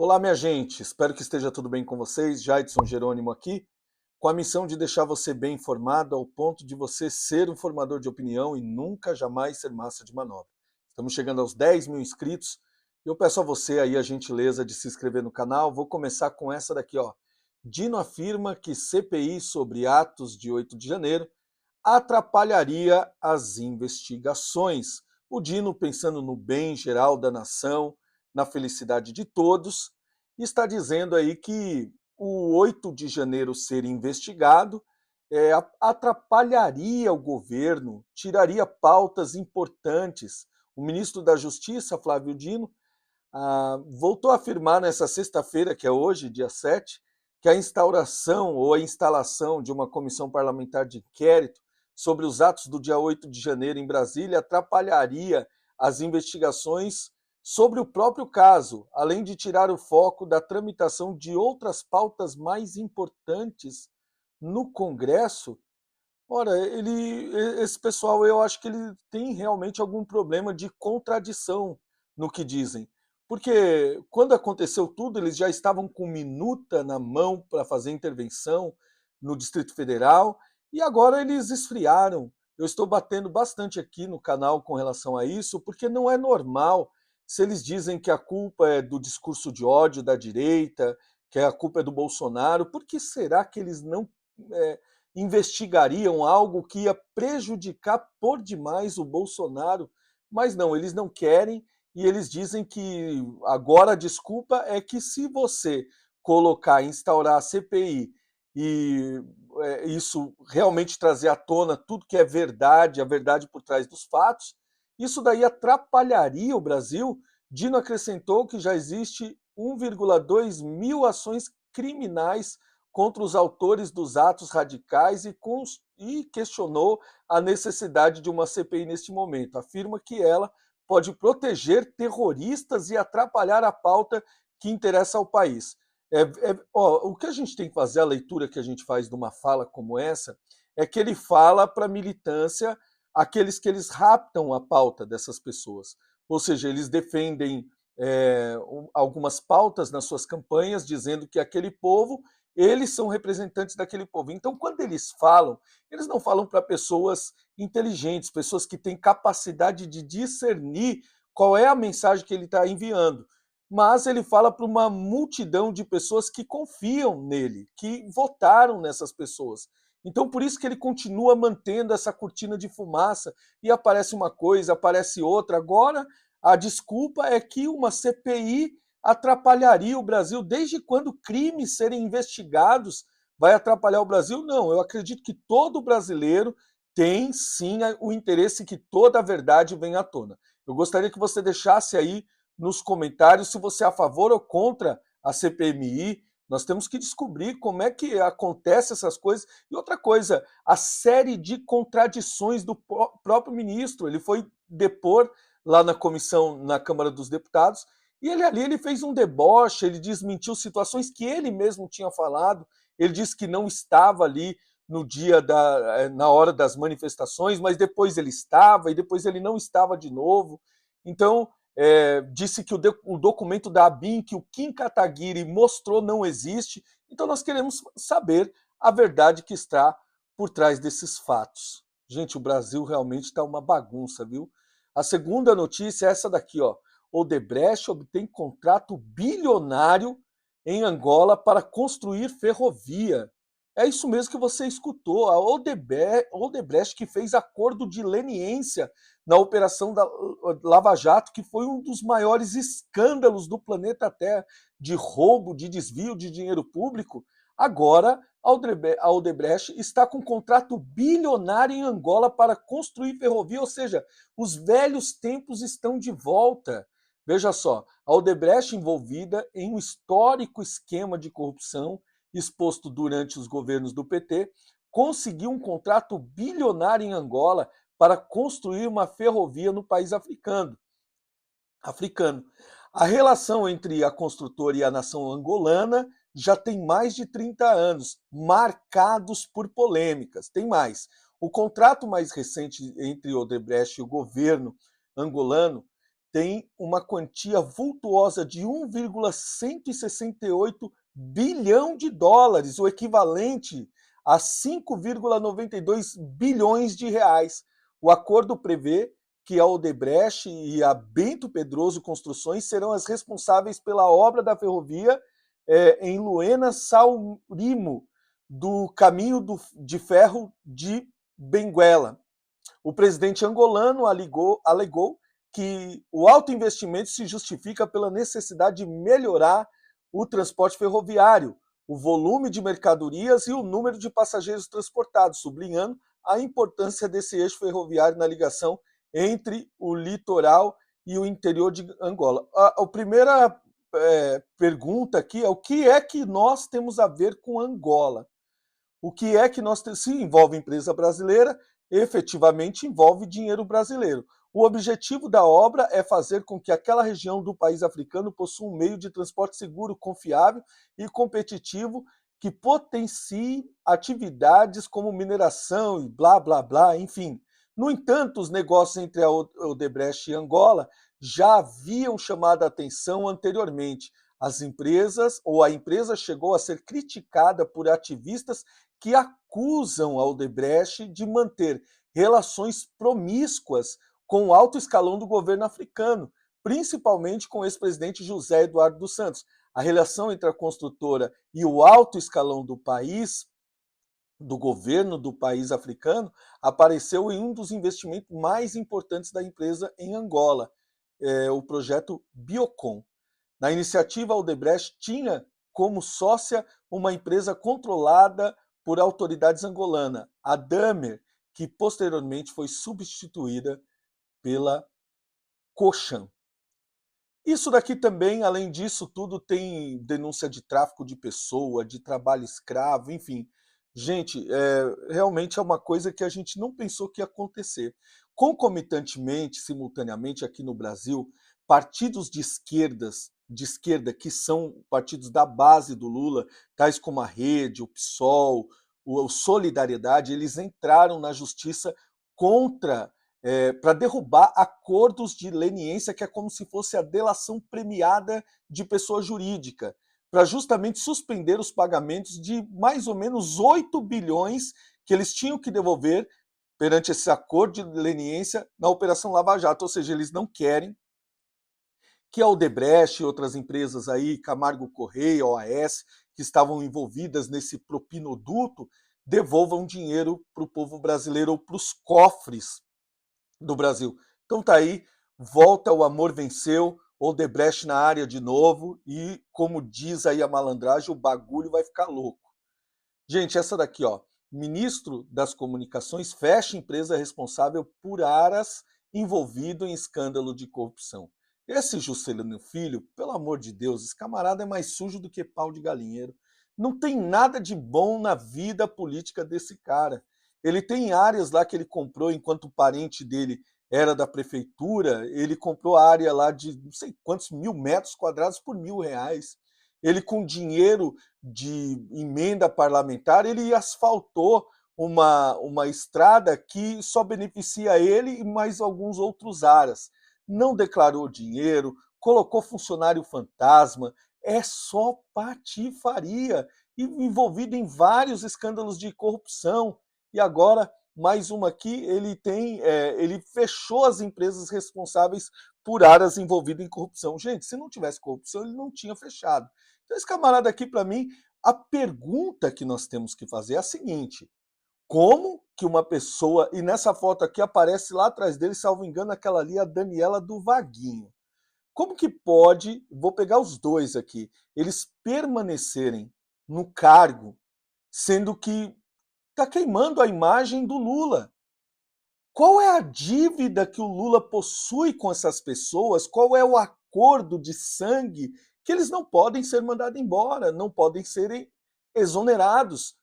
Olá, minha gente. Espero que esteja tudo bem com vocês. Jaidson Jerônimo aqui, com a missão de deixar você bem informado ao ponto de você ser um formador de opinião e nunca jamais ser massa de manobra. Estamos chegando aos 10 mil inscritos e eu peço a você aí a gentileza de se inscrever no canal. Vou começar com essa daqui, ó. Dino afirma que CPI sobre atos de 8 de janeiro atrapalharia as investigações. O Dino, pensando no bem geral da nação, na felicidade de todos, está dizendo aí que o 8 de janeiro ser investigado atrapalharia o governo, tiraria pautas importantes. O ministro da Justiça, Flávio Dino, voltou a afirmar nessa sexta-feira, que é hoje, dia 7, que a instauração ou a instalação de uma comissão parlamentar de inquérito sobre os atos do dia 8 de janeiro em Brasília atrapalharia as investigações sobre o próprio caso, além de tirar o foco da tramitação de outras pautas mais importantes no Congresso. Ora, esse pessoal, eu acho que ele tem realmente algum problema de contradição no que dizem. Porque quando aconteceu tudo, eles já estavam com minuta na mão para fazer intervenção no Distrito Federal e agora eles esfriaram. Eu estou batendo bastante aqui no canal com relação a isso, porque não é normal se eles dizem que a culpa é do discurso de ódio da direita, que a culpa é do Bolsonaro, por que será que eles não é, investigariam algo que ia prejudicar por demais o Bolsonaro? Mas não, eles não querem e eles dizem que agora a desculpa é que se você colocar, instaurar a CPI e isso realmente trazer à tona tudo que é verdade, a verdade por trás dos fatos, isso daí atrapalharia o Brasil. Dino acrescentou que já existe 1,2 mil ações criminais contra os autores dos atos radicais e questionou a necessidade de uma CPI neste momento. Afirma que ela pode proteger terroristas e atrapalhar a pauta que interessa ao país. O que a gente tem que fazer, a leitura que a gente faz de uma fala como essa, é que ele fala para a militância aqueles que eles raptam a pauta dessas pessoas. Ou seja, eles defendem algumas pautas nas suas campanhas, dizendo que aquele povo, eles são representantes daquele povo. Então, quando eles não falam para pessoas inteligentes, pessoas que têm capacidade de discernir qual é a mensagem que ele está enviando, mas ele fala para uma multidão de pessoas que confiam nele, que votaram nessas pessoas. Então, por isso que ele continua mantendo essa cortina de fumaça e aparece uma coisa, aparece outra. Agora, a desculpa é que uma CPI atrapalharia o Brasil. Desde quando crimes serem investigados vai atrapalhar o Brasil? Não, eu acredito que todo brasileiro tem sim o interesse que toda a verdade venha à tona. Eu gostaria que você deixasse aí nos comentários se você é a favor ou contra a CPMI. Nós temos que descobrir como é que acontecem essas coisas. E outra coisa, a série de contradições do próprio ministro. Ele foi depor lá na comissão, na Câmara dos Deputados, e ele fez um deboche, ele desmentiu situações que ele mesmo tinha falado. Ele disse que não estava ali no dia na hora das manifestações, mas depois ele estava, e depois ele não estava de novo. Então, disse que o documento da ABIN, que o Kim Kataguiri mostrou, não existe. Então, nós queremos saber a verdade que está por trás desses fatos. Gente, o Brasil realmente está uma bagunça, viu? A segunda notícia é essa daqui, ó. Odebrecht obtém contrato bilionário em Angola para construir ferrovia. É isso mesmo que você escutou. A Odebrecht que fez acordo de leniência na operação da Lava Jato, que foi um dos maiores escândalos do planeta Terra de roubo, de desvio de dinheiro público. Agora, a Odebrecht está com um contrato bilionário em Angola para construir ferrovia, ou seja, os velhos tempos estão de volta. Veja só, a Odebrecht envolvida em um histórico esquema de corrupção exposto durante os governos do PT, conseguiu um contrato bilionário em Angola para construir uma ferrovia no país africano. A relação entre a construtora e a nação angolana já tem mais de 30 anos, marcados por polêmicas. Tem mais. O contrato mais recente entre Odebrecht e o governo angolano tem uma quantia vultuosa de 1,168 bilhão de dólares, o equivalente a 5,92 bilhões de reais. O acordo prevê que a Odebrecht e a Bento Pedroso Construções serão as responsáveis pela obra da ferrovia em Luena-Saurimo, do caminho de ferro de Benguela. O presidente angolano alegou que o alto investimento se justifica pela necessidade de melhorar o transporte ferroviário, o volume de mercadorias e o número de passageiros transportados, sublinhando a importância desse eixo ferroviário na ligação entre o litoral e o interior de Angola. A primeira pergunta aqui é: o que é que nós temos a ver com Angola? O que é que nós temos? Se envolve empresa brasileira, efetivamente envolve dinheiro brasileiro. O objetivo da obra é fazer com que aquela região do país africano possua um meio de transporte seguro, confiável e competitivo que potencie atividades como mineração e blá, blá, blá, enfim. No entanto, os negócios entre a Odebrecht e Angola já haviam chamado a atenção anteriormente. As empresas, ou a empresa chegou a ser criticada por ativistas que acusam a Odebrecht de manter relações promíscuas com o alto escalão do governo africano, principalmente com o ex-presidente José Eduardo dos Santos. A relação entre a construtora e o alto escalão do país, do governo do país africano, apareceu em um dos investimentos mais importantes da empresa em Angola, o projeto Biocon. Na iniciativa, a Odebrecht tinha como sócia uma empresa controlada por autoridades angolanas, a Damer, que posteriormente foi substituída pela Cochan. Isso daqui também, além disso tudo, tem denúncia de tráfico de pessoa, de trabalho escravo, enfim. Gente, realmente é uma coisa que a gente não pensou que ia acontecer. Concomitantemente, simultaneamente, aqui no Brasil, partidos de esquerda, que são partidos da base do Lula, tais como a Rede, o PSOL, o Solidariedade, eles entraram na justiça contra para derrubar acordos de leniência, que é como se fosse a delação premiada de pessoa jurídica, para justamente suspender os pagamentos de mais ou menos 8 bilhões que eles tinham que devolver perante esse acordo de leniência na Operação Lava Jato. Ou seja, eles não querem que a Odebrecht e outras empresas aí, Camargo Correia, OAS, que estavam envolvidas nesse propinoduto, devolvam dinheiro para o povo brasileiro ou para os cofres do Brasil. Então tá aí, volta, o amor venceu, Odebrecht na área de novo e, como diz aí a malandragem, o bagulho vai ficar louco. Gente, essa daqui, ó, ministro das Comunicações fecha empresa responsável por Aras envolvido em escândalo de corrupção. Esse Juscelino Filho, pelo amor de Deus, esse camarada é mais sujo do que pau de galinheiro. Não tem nada de bom na vida política desse cara. Ele tem áreas lá que ele comprou enquanto o parente dele era da prefeitura, ele comprou a área lá de não sei quantos 1.000 metros quadrados por R$ 1.000. Ele, com dinheiro de emenda parlamentar, ele asfaltou uma estrada que só beneficia ele e mais alguns outros aras. Não declarou dinheiro, colocou funcionário fantasma, é só patifaria, envolvido em vários escândalos de corrupção. E agora, mais uma aqui, ele fechou as empresas responsáveis por áreas envolvidas em corrupção. Gente, se não tivesse corrupção, ele não tinha fechado. Então, esse camarada aqui, para mim, a pergunta que nós temos que fazer é a seguinte: como que uma pessoa, e nessa foto aqui aparece lá atrás dele, salvo engano, aquela ali, a Daniela do Vaguinho. Como que pode, vou pegar os dois aqui, eles permanecerem no cargo, sendo que está queimando a imagem do Lula? Qual é a dívida que o Lula possui com essas pessoas? Qual é o acordo de sangue que eles não podem ser mandados embora, não podem serem exonerados?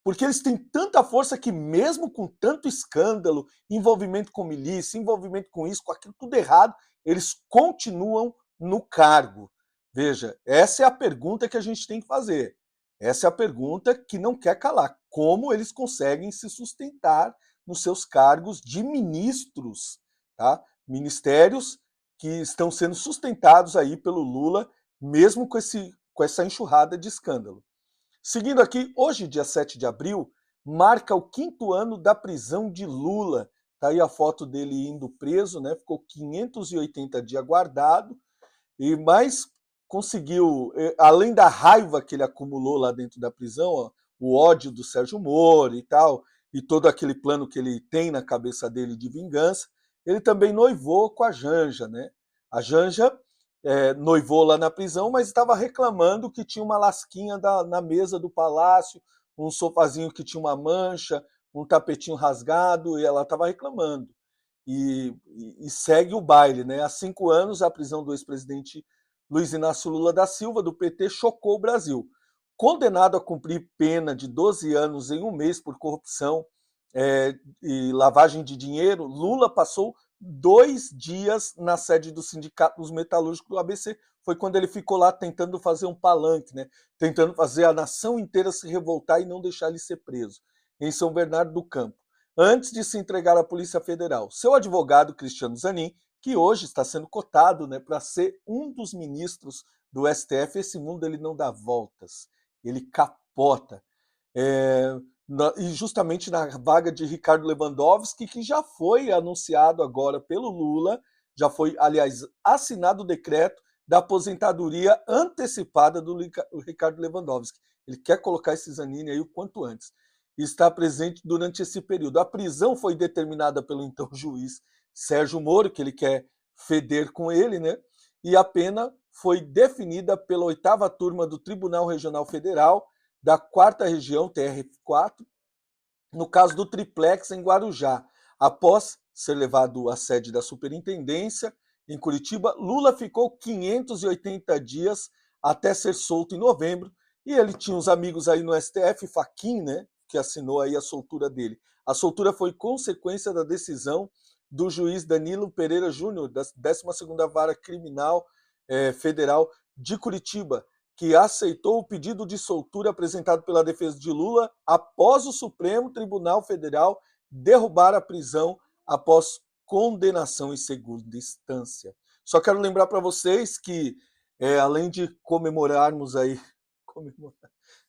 Porque eles têm tanta força que, mesmo com tanto escândalo, envolvimento com milícia, envolvimento com isso, com aquilo, tudo errado, eles continuam no cargo. Veja, essa é a pergunta que a gente tem que fazer. Essa é a pergunta que não quer calar. Como eles conseguem se sustentar nos seus cargos de ministros, tá? Ministérios que estão sendo sustentados aí pelo Lula, mesmo com essa enxurrada de escândalo. Seguindo aqui, hoje, dia 7 de abril, marca o 5º ano da prisão de Lula. Tá aí a foto dele indo preso, né? Ficou 580 dias guardado, mas conseguiu, além da raiva que ele acumulou lá dentro da prisão, ó, o ódio do Sérgio Moro e tal, e todo aquele plano que ele tem na cabeça dele de vingança, ele também noivou com a Janja, né? A Janja noivou lá na prisão, mas estava reclamando que tinha uma lasquinha na mesa do palácio, um sofazinho que tinha uma mancha, um tapetinho rasgado, e ela estava reclamando. E segue o baile, né? Há 5 anos, a prisão do ex-presidente Luiz Inácio Lula da Silva, do PT, chocou o Brasil. Condenado a cumprir pena de 12 anos em um mês por corrupção e lavagem de dinheiro, Lula passou 2 dias na sede do Sindicato dos Metalúrgicos do ABC. Foi quando ele ficou lá tentando fazer um palanque, né? Tentando fazer a nação inteira se revoltar e não deixar ele ser preso, em São Bernardo do Campo, antes de se entregar à Polícia Federal. Seu advogado, Cristiano Zanin, que hoje está sendo cotado, né, para ser um dos ministros do STF, esse mundo ele não dá voltas, ele capota. E justamente na vaga de Ricardo Lewandowski, que já foi anunciado agora pelo Lula, já foi, aliás, assinado o decreto da aposentadoria antecipada do Ricardo Lewandowski. Ele quer colocar esse Zanin aí o quanto antes. E está presente durante esse período. A prisão foi determinada pelo então juiz Sérgio Moro, que ele quer feder com ele, né? E a pena foi definida pela 8ª turma do Tribunal Regional Federal da 4ª Região, TRF4, no caso do triplex em Guarujá. Após ser levado à sede da superintendência em Curitiba, Lula ficou 580 dias até ser solto em novembro, e ele tinha uns amigos aí no STF, Fachin, né, que assinou aí a soltura dele. A soltura foi consequência da decisão do juiz Danilo Pereira Júnior, da 12ª Vara Criminal Federal de Curitiba, que aceitou o pedido de soltura apresentado pela defesa de Lula após o Supremo Tribunal Federal derrubar a prisão após condenação em segunda instância. Só quero lembrar para vocês que, além de comemorarmos aí,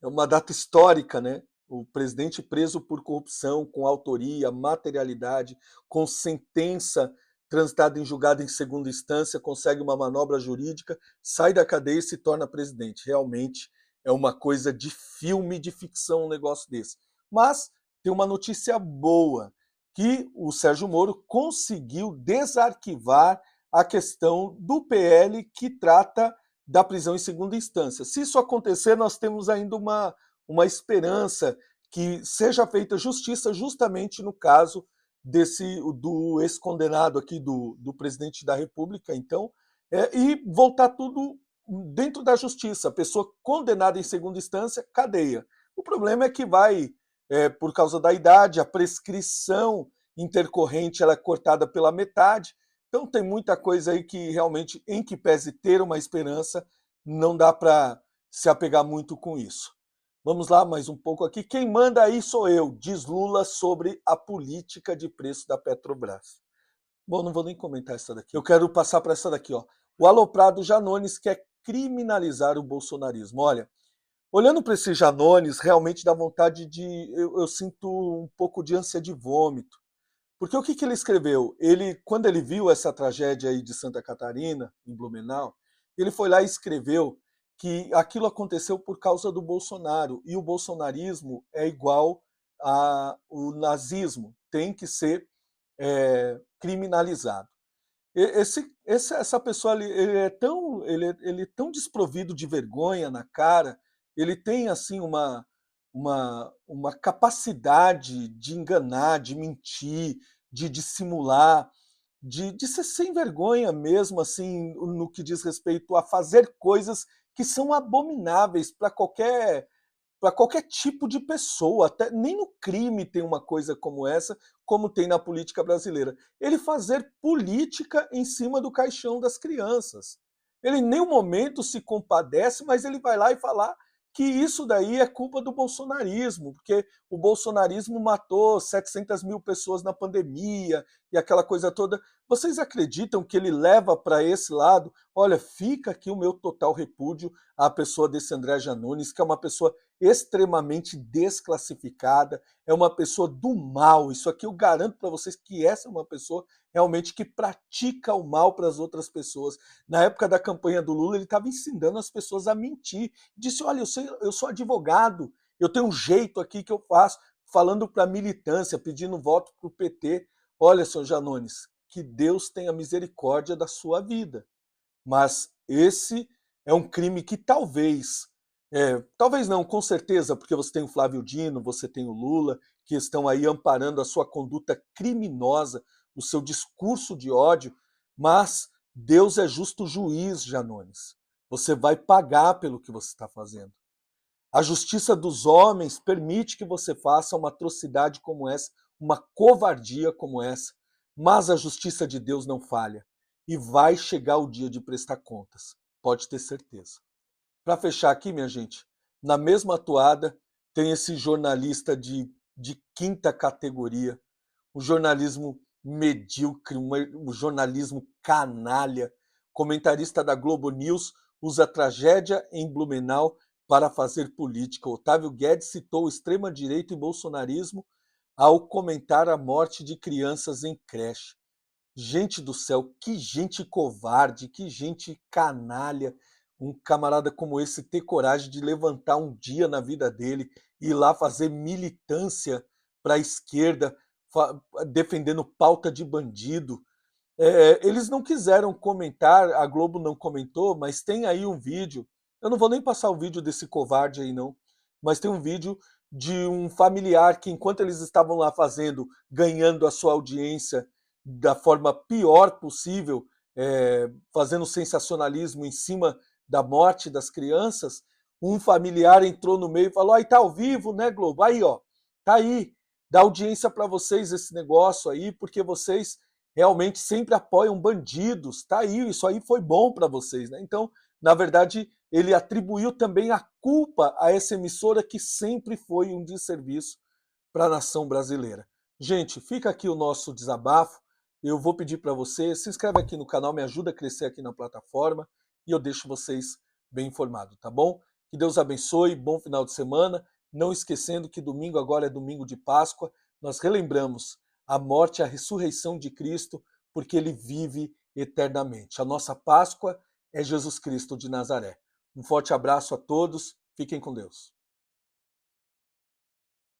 é uma data histórica, né? O presidente preso por corrupção, com autoria, materialidade, com sentença transitada em julgado em segunda instância, consegue uma manobra jurídica, sai da cadeia e se torna presidente. Realmente é uma coisa de filme, de ficção, um negócio desse. Mas tem uma notícia boa, que o Sérgio Moro conseguiu desarquivar a questão do PL que trata da prisão em segunda instância. Se isso acontecer, nós temos ainda uma esperança que seja feita justiça justamente no caso do ex-condenado aqui, do presidente da República, então, e voltar tudo dentro da justiça. A pessoa condenada em segunda instância, cadeia. O problema é que vai, por causa da idade, a prescrição intercorrente ela é cortada pela metade. Então tem muita coisa aí que realmente, em que pese ter uma esperança, não dá para se apegar muito com isso. Vamos lá, mais um pouco aqui. Quem manda aí sou eu, diz Lula sobre a política de preço da Petrobras. Bom, não vou nem comentar essa daqui. Eu quero passar para essa daqui, ó. O Aloprado Janones quer criminalizar o bolsonarismo. Olha, olhando para esse Janones, realmente dá vontade de... Eu sinto um pouco de ânsia de vômito. Porque o que ele escreveu? Quando ele viu essa tragédia aí de Santa Catarina, em Blumenau, ele foi lá e escreveu que aquilo aconteceu por causa do Bolsonaro, e o bolsonarismo é igual ao nazismo, tem que ser criminalizado. Essa pessoa ele é tão desprovido de vergonha na cara, ele tem assim uma capacidade de enganar, de mentir, de dissimular, de ser sem vergonha mesmo, assim, no que diz respeito a fazer coisas que são abomináveis para qualquer tipo de pessoa. Até nem no crime tem uma coisa como essa, como tem na política brasileira. Ele fazer política em cima do caixão das crianças. Ele em nenhum momento se compadece, mas ele vai lá e falar que isso daí é culpa do bolsonarismo, porque o bolsonarismo matou 700 mil pessoas na pandemia e aquela coisa toda. Vocês acreditam que ele leva para esse lado? Olha, fica aqui o meu total repúdio à pessoa desse André Janones, que é uma pessoa extremamente desclassificada, é uma pessoa do mal. Isso aqui eu garanto para vocês que essa é uma pessoa realmente que pratica o mal para as outras pessoas. Na época da campanha do Lula, ele estava ensinando as pessoas a mentir. Disse: olha, eu sou advogado, eu tenho um jeito aqui que eu faço, falando para a militância, pedindo voto para o PT. Olha, senhor Janones, que Deus tenha misericórdia da sua vida. Mas esse é um crime que talvez não, com certeza, porque você tem o Flávio Dino, você tem o Lula, que estão aí amparando a sua conduta criminosa, o seu discurso de ódio, mas Deus é justo juiz, Janones. Você vai pagar pelo que você está fazendo. A justiça dos homens permite que você faça uma atrocidade como essa, uma covardia como essa, mas a justiça de Deus não falha. E vai chegar o dia de prestar contas, pode ter certeza. Para fechar aqui, minha gente, na mesma toada tem esse jornalista de quinta categoria, o jornalismo medíocre, um jornalismo canalha, comentarista da Globo News, usa a tragédia em Blumenau para fazer política. Otávio Guedes citou extrema-direita e bolsonarismo ao comentar a morte de crianças em creche. Gente do céu, que gente covarde, que gente canalha. Um camarada como esse ter coragem de levantar um dia na vida dele e ir lá fazer militância para a esquerda, defendendo pauta de bandido. Eles não quiseram comentar, a Globo não comentou, mas tem aí um vídeo. Eu não vou nem passar o vídeo desse covarde aí, não. Mas tem um vídeo de um familiar que, enquanto eles estavam lá ganhando a sua audiência da forma pior possível, fazendo sensacionalismo em cima da morte das crianças, um familiar entrou no meio e falou: aí tá ao vivo, né, Globo? Aí, ó, tá aí, dá audiência para vocês esse negócio aí, porque vocês realmente sempre apoiam bandidos, tá aí, isso aí foi bom para vocês, né? Então, na verdade, ele atribuiu também a culpa a essa emissora que sempre foi um desserviço para a nação brasileira. Gente, fica aqui o nosso desabafo. Eu vou pedir para você, se inscreve aqui no canal, me ajuda a crescer aqui na plataforma e eu deixo vocês bem informados, tá bom? Que Deus abençoe, bom final de semana. Não esquecendo que domingo agora é domingo de Páscoa, nós relembramos a morte e a ressurreição de Cristo, porque ele vive eternamente. A nossa Páscoa é Jesus Cristo de Nazaré. Um forte abraço a todos, fiquem com Deus.